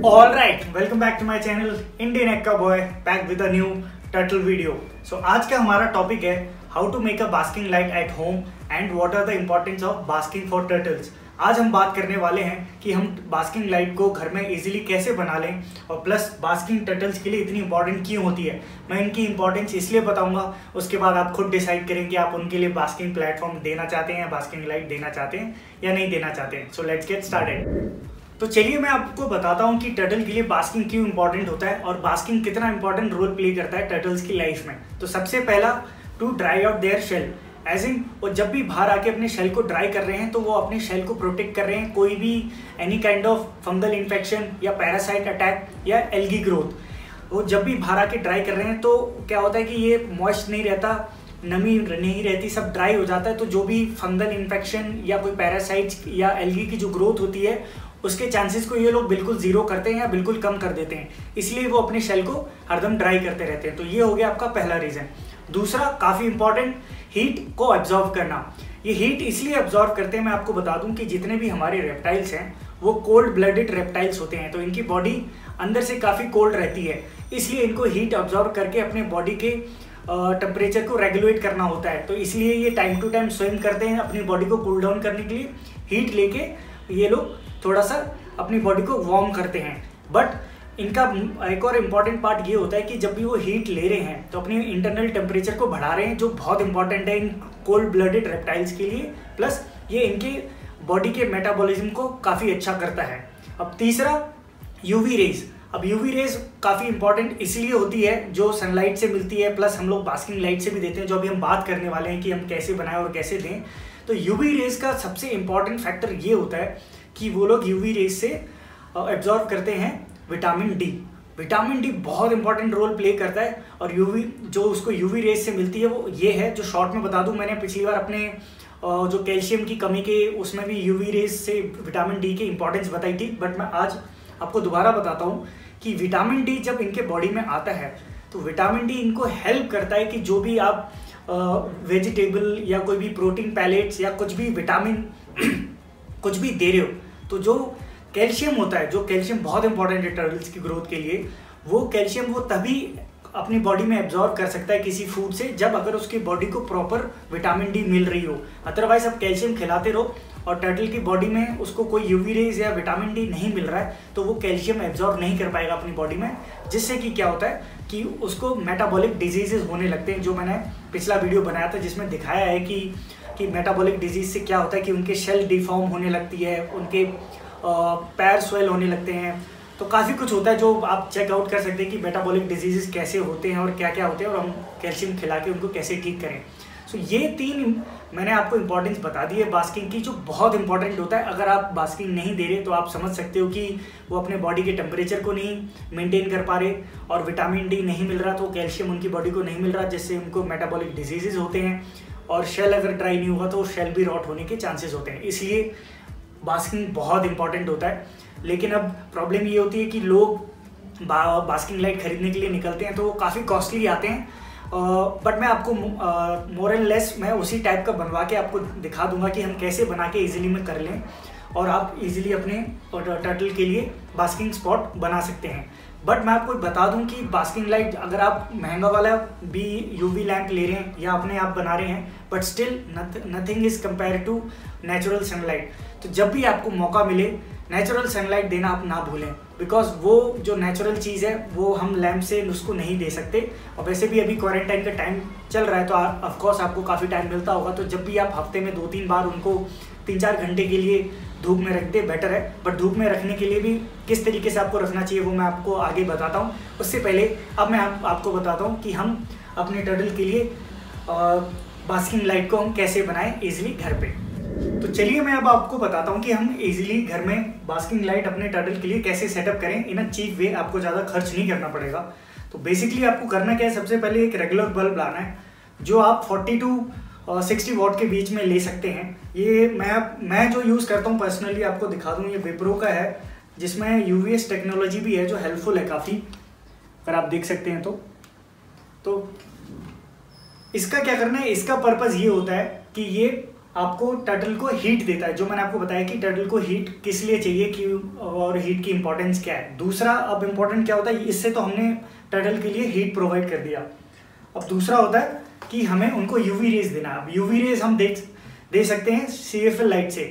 Alright, welcome back to my channel Indian Ekka Boy, back with a new turtle video. So आज का हमारा topic है how to make a basking light at home and what are the importance of basking for turtles. आज हम बात करने वाले हैं कि हम बास्किंग लाइट को घर में इजीली कैसे बना लें और प्लस बास्किंग टर्टल्स के लिए इतनी इंपॉर्टेंट क्यों होती है। मैं इनकी इंपॉर्टेंस इसलिए बताऊंगा, उसके बाद आप खुद डिसाइड करें कि आप उनके लिए बास्किंग प्लेटफॉर्म देना चाहते हैं या बास्किंग लाइट देना चाहते हैं या नहीं देना चाहते हैं। So let's get started. तो चलिए मैं आपको बताता हूँ कि टर्टल के लिए बास्किंग क्यों इंपॉर्टेंट होता है और बास्किंग कितना इंपॉर्टेंट रोल प्ले करता है टर्टल्स की लाइफ में। तो सबसे पहला, to dry out their shell, as in वो जब भी बाहर आके अपने शेल को ड्राई कर रहे हैं तो वो अपने शेल को प्रोटेक्ट कर रहे हैं कोई भी any kind of fungal infection या पैरासाइट अटैक या एल्गी ग्रोथ। वो जब भी बाहर आके ड्राई कर रहे हैं तो क्या होता है कि ये मॉइस्ट नहीं रहता, नमी नहीं रहती, सब ड्राई हो जाता है। तो जो भी फंगल इन्फेक्शन या कोई पैरासाइट्स या एल्गी की जो ग्रोथ होती है उसके चांसेस को ये लोग बिल्कुल जीरो करते हैं या बिल्कुल कम कर देते हैं, इसलिए वो अपने शेल को हरदम ड्राई करते रहते हैं। तो ये हो गया आपका पहला रीजन। दूसरा, काफी इंपॉर्टेंट, हीट को एब्जॉर्व करना। ये हीट इसलिए एब्जॉर्व करते हैं, मैं आपको बता दूं कि जितने भी हमारे रेप्टाइल्स हैं वो कोल्ड ब्लडेड रेप्टाइल्स होते हैं, तो इनकी बॉडी अंदर से काफी कोल्ड रहती है, इसलिए इनको हीट एब्जॉर्व करके अपने बॉडी के टेम्परेचर को रेगुलेट करना होता है। तो इसलिए ये टाइम टू टाइम स्विम करते हैं अपनी बॉडी को कूल डाउन करने के लिए, हीट लेके ये लोग थोड़ा सा अपनी बॉडी को वार्म करते हैं। बट इनका एक और इम्पॉर्टेंट पार्ट ये होता है कि जब भी वो हीट ले रहे हैं तो अपने इंटरनल टेम्परेचर को बढ़ा रहे हैं, जो बहुत इंपॉर्टेंट है इन कोल्ड ब्लडेड रेप्टाइल्स के लिए, प्लस ये इनके बॉडी के मेटाबॉलिज्म को काफ़ी अच्छा करता है। अब तीसरा, यूवी रेज। अब यूवी रेज काफ़ी इंपॉर्टेंट इसलिए होती है, जो सनलाइट से मिलती है, प्लस हम लोग बास्किंग लाइट से भी देते हैं, जो अभी हम बात करने वाले हैं कि हम कैसे बनाएं और कैसे दें। तो यूवी रेज का सबसे इंपॉर्टेंट फैक्टर ये होता है कि वो लोग यूवी रेज से एब्जॉर्ब करते हैं विटामिन डी। विटामिन डी बहुत इंपॉर्टेंट रोल प्ले करता है और यूवी जो उसको यूवी रेज से मिलती है वो ये है, जो शॉर्ट में बता दूं, मैंने पिछली बार अपने जो कैल्शियम की कमी के उसमें भी यूवी रेज से विटामिन डी की इंपॉर्टेंस बताई थी, बट मैं आज आपको दोबारा बताता हूँ कि विटामिन डी जब इनके बॉडी में आता है तो विटामिन डी इनको हेल्प करता है कि जो भी आप वेजिटेबल या कोई भी प्रोटीन पैलेट्स या कुछ भी विटामिन कुछ भी दे रहे हो, तो जो कैल्शियम होता है, जो कैल्शियम बहुत इंपॉर्टेंट है टर्टल्स की ग्रोथ के लिए, वो कैल्शियम वो तभी अपनी बॉडी में एब्जॉर्ब कर सकता है किसी फूड से जब अगर उसकी बॉडी को प्रॉपर विटामिन डी मिल रही हो। अदरवाइज आप कैल्शियम खिलाते रहो और टर्टल की बॉडी में उसको कोई यूवी रेज या विटामिन डी नहीं मिल रहा है तो वो कैल्शियम एब्जॉर्ब नहीं कर पाएगा अपनी बॉडी में, जिससे कि क्या होता है कि उसको मेटाबॉलिक डिजीजेज होने लगते हैं, जो मैंने पिछला वीडियो बनाया था जिसमें दिखाया है कि मेटाबॉलिक डिजीज से क्या होता है कि उनके शेल डिफॉर्म होने लगती है, उनके पैर स्वेल होने लगते हैं। तो काफ़ी कुछ होता है जो आप चेकआउट कर सकते हैं कि मेटाबॉलिक डिजीजेस कैसे होते हैं और क्या क्या होते हैं और हम कैल्शियम खिला के उनको कैसे ठीक करें। सो ये तीन मैंने आपको इंपॉर्टेंस बता दी है बास्किंग की, जो बहुत इंपॉर्टेंट होता है। अगर आप बास्किंग नहीं दे रहे तो आप समझ सकते हो कि वो अपने बॉडी के टेम्परेचर को नहीं मेंटेन कर पा रहे और विटामिन डी नहीं मिल रहा तो कैल्शियम उनकी बॉडी को नहीं मिल रहा, जिससे उनको मेटाबॉलिक डिजीजेज होते हैं और शेल अगर ड्राई नहीं होगा तो शेल भी रॉट होने के चांसेस होते हैं। इसलिए बास्किंग बहुत इंपॉर्टेंट होता है। लेकिन अब प्रॉब्लम ये होती है कि लोग बास्किंग लाइट खरीदने के लिए निकलते हैं तो वो काफ़ी कॉस्टली आते हैं, बट मैं आपको मोर एंड लेस मैं उसी टाइप का बनवा के आपको दिखा दूंगा कि हम कैसे बना के इजीली में कर लें और आप इजीली अपने टर्टल के लिए बास्किंग स्पॉट बना सकते हैं। बट मैं आपको बता दूं कि बास्किंग लाइट अगर आप महंगा वाला भी यूवी लैंप ले रहे हैं या अपने आप बना रहे हैं, but still nothing is compare to natural sunlight. तो जब भी आपको मौका मिले नेचुरल सनलाइट देना आप ना भूलें, बिकॉज वो जो नेचुरल चीज़ है वो हम लैंप से उसको नहीं दे सकते। और वैसे भी अभी क्वारंटाइन का टाइम चल रहा है तो ऑफकोर्स आपको काफ़ी टाइम मिलता होगा, तो जब भी आप हफ्ते में 2-3 बार उनको 3-4 घंटे के लिए धूप में रख दे बेटर है। बट धूप में रखने के लिए भी किस तरीके से आपको रखना चाहिए वो मैं आपको आगे बताता हूँ। उससे पहले अब मैं आपको बताता हूँ कि हम अपने टर्टल के लिए बास्किंग लाइट को हम कैसे बनाएं इजीली घर पे। तो चलिए मैं अब आपको बताता हूँ कि हम इजीली घर में बास्किंग लाइट अपने टर्टल के लिए कैसे सेटअप करें इन अ चीप वे। आपको ज़्यादा खर्च नहीं करना पड़ेगा। तो बेसिकली आपको करना क्या है, सबसे पहले एक रेगुलर बल्ब लाना है जो आप 40 to 60 वॉट के बीच में ले सकते हैं। ये मैं जो यूज़ करता हूँ पर्सनली आपको दिखा दूँ, ये विप्रो का है जिसमें UVS टेक्नोलॉजी भी है जो हेल्पफुल है काफ़ी, अगर आप देख सकते हैं तो इसका क्या करना है, इसका पर्पज़ ये होता है कि ये आपको टर्टल को हीट देता है। जो मैंने आपको बताया कि टर्टल को हीट किस लिए चाहिए कि और हीट की इंपॉर्टेंस क्या है। दूसरा अब इम्पोर्टेंट क्या होता है, इससे तो हमने टर्टल के लिए हीट प्रोवाइड कर दिया। अब दूसरा होता है कि हमें उनको UV रेज देना है। अब UV रेज हम दे सकते हैं CFL लाइट से,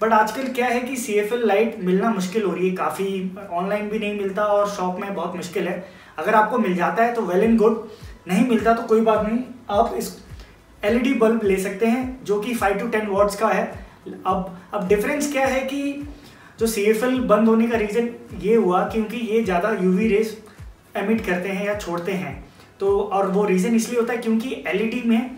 बट आजकल क्या है कि CFL लाइट मिलना मुश्किल हो रही है, काफ़ी ऑनलाइन भी नहीं मिलता और शॉप में बहुत मुश्किल है। अगर आपको मिल जाता है तो वेल एंड गुड, नहीं मिलता तो कोई बात नहीं, आप इस LED बल्ब ले सकते हैं जो कि 5 to 10 वॉट्स का है। अब डिफरेंस क्या है कि जो CFL बंद होने का रीज़न ये हुआ क्योंकि ये ज़्यादा UV रेज एमिट करते हैं या छोड़ते हैं। तो और वो रीज़न इसलिए होता है क्योंकि LED में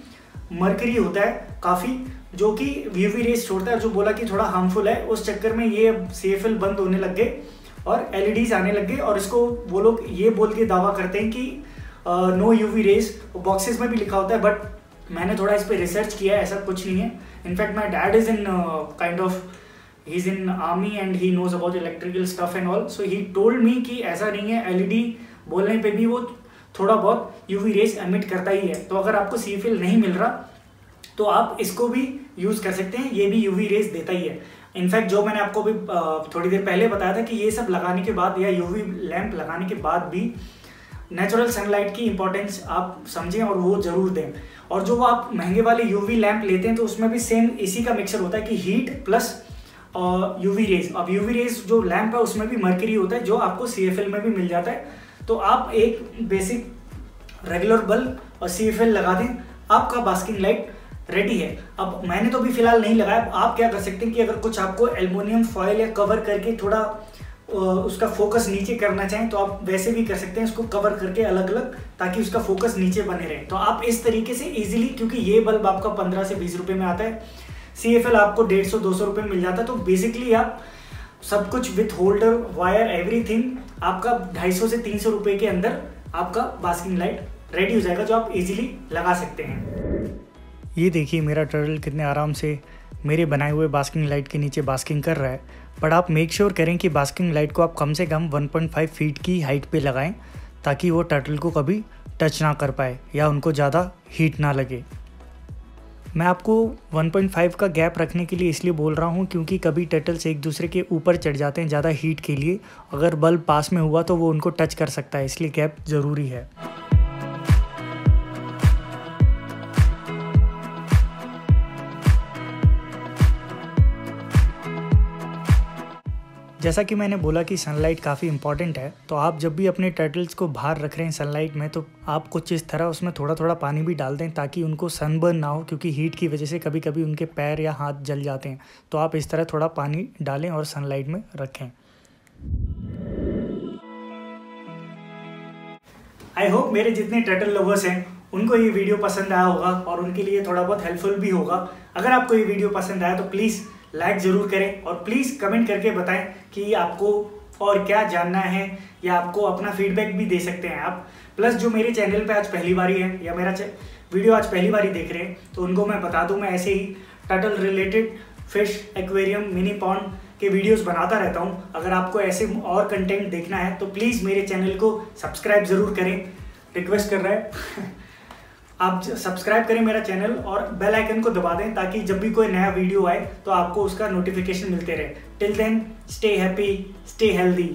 मरकरी होता है काफ़ी जो कि UV रेज छोड़ता है, जो बोला कि थोड़ा हार्मफुल है। उस चक्कर में ये CFL बंद होने लग गए और LEDs आने लग गए और इसको वो लोग ये बोल के दावा करते हैं कि नो UV रेज, बॉक्सेस में भी लिखा होता है। बट मैंने थोड़ा इस पर रिसर्च किया, ऐसा कुछ नहीं है। In fact my dad is in kind of he is in army and he knows about electrical stuff and all, so he told me कि ऐसा नहीं है। LED बोलने पे भी वो थोड़ा बहुत UV रेज एमिट करता ही है। तो अगर आपको CFL नहीं मिल रहा तो आप इसको भी यूज़ कर सकते हैं, ये भी UV रेज देता ही है। इनफैक्ट जो मैंने आपको भी थोड़ी देर पहले बताया था कि ये सब लगाने के बाद या UV लैंप लगाने के बाद भी नेचुरल सनलाइट की इंपॉर्टेंस आप समझें और वो ज़रूर दें। और जो आप महंगे वाले UV लैंप लेते हैं तो उसमें भी सेम इसी का मिक्सचर होता है कि हीट प्लस UV रेज। अब UV रेज जो लैंप है उसमें भी मर्करी होता है जो आपको CFL में भी मिल जाता है। तो आप एक बेसिक रेगुलर बल्ब और CFL लगा दें, आपका बास्किंग लाइट रेडी है। अब मैंने तो अभी फिलहाल नहीं लगाया, आप क्या कर सकते हैं कि अगर कुछ आपको एल्युमिनियम फॉयल या कवर करके थोड़ा उसका फोकस नीचे करना चाहें तो आप वैसे भी कर सकते हैं, उसको कवर करके अलग अलग, ताकि उसका फोकस नीचे बने रहे। तो आप इस तरीके से इजीली, क्योंकि ये बल्ब आपका 15 से 20 रुपए में आता है, CFL आपको 150-200 रुपए में मिल जाता है। तो बेसिकली आप सब कुछ विथ होल्डर वायर एवरीथिंग आपका 250 से 300 रुपए के अंदर आपका बास्किंग लाइट रेडी हो जाएगा जो आप इजीली लगा सकते हैं। ये देखिए मेरा टर्टल कितने आराम से मेरे बनाए हुए बास्किंग लाइट के नीचे बास्किंग कर रहा है। बट आप मेक श्योर करें कि बास्किंग लाइट को आप कम से कम 1.5 फीट की हाइट पे लगाएं ताकि वो टर्टल को कभी टच ना कर पाए या उनको ज़्यादा हीट ना लगे। मैं आपको 1.5 का गैप रखने के लिए इसलिए बोल रहा हूँ क्योंकि कभी टर्टल्स एक दूसरे के ऊपर चढ़ जाते हैं ज़्यादा हीट के लिए। अगर बल्ब पास में हुआ तो वो उनको टच कर सकता है, इसलिए गैप ज़रूरी है। जैसा कि मैंने बोला कि सनलाइट काफ़ी इंपॉर्टेंट है, तो आप जब भी अपने टर्टल्स को बाहर रख रहे हैं सनलाइट में तो आप कुछ इस तरह उसमें थोड़ा थोड़ा पानी भी डाल दें ताकि उनको सनबर्न ना हो, क्योंकि हीट की वजह से कभी कभी उनके पैर या हाथ जल जाते हैं। तो आप इस तरह थोड़ा पानी डालें और सनलाइट में रखें। आई होप मेरे जितने टर्टल लवर्स हैं उनको ये वीडियो पसंद आया होगा और उनके लिए थोड़ा बहुत हेल्पफुल भी होगा। अगर आपको ये वीडियो पसंद आया तो प्लीज़ लाइक ज़रूर करें और प्लीज़ कमेंट करके बताएं कि आपको और क्या जानना है, या आपको अपना फीडबैक भी दे सकते हैं आप। प्लस जो मेरे चैनल पे आज पहली बारी है या मेरा वीडियो आज पहली बारी देख रहे हैं तो उनको मैं बता दूं, मैं ऐसे ही turtle related fish aquarium mini pond के वीडियोस बनाता रहता हूं। अगर आपको ऐसे और कंटेंट देखना है तो प्लीज़ मेरे चैनल को सब्सक्राइब ज़रूर करें, रिक्वेस्ट कर रहा है आप सब्सक्राइब करें मेरा चैनल और बेल आइकन को दबा दें ताकि जब भी कोई नया वीडियो आए तो आपको उसका नोटिफिकेशन मिलते रहे। Till then stay happy, stay healthy.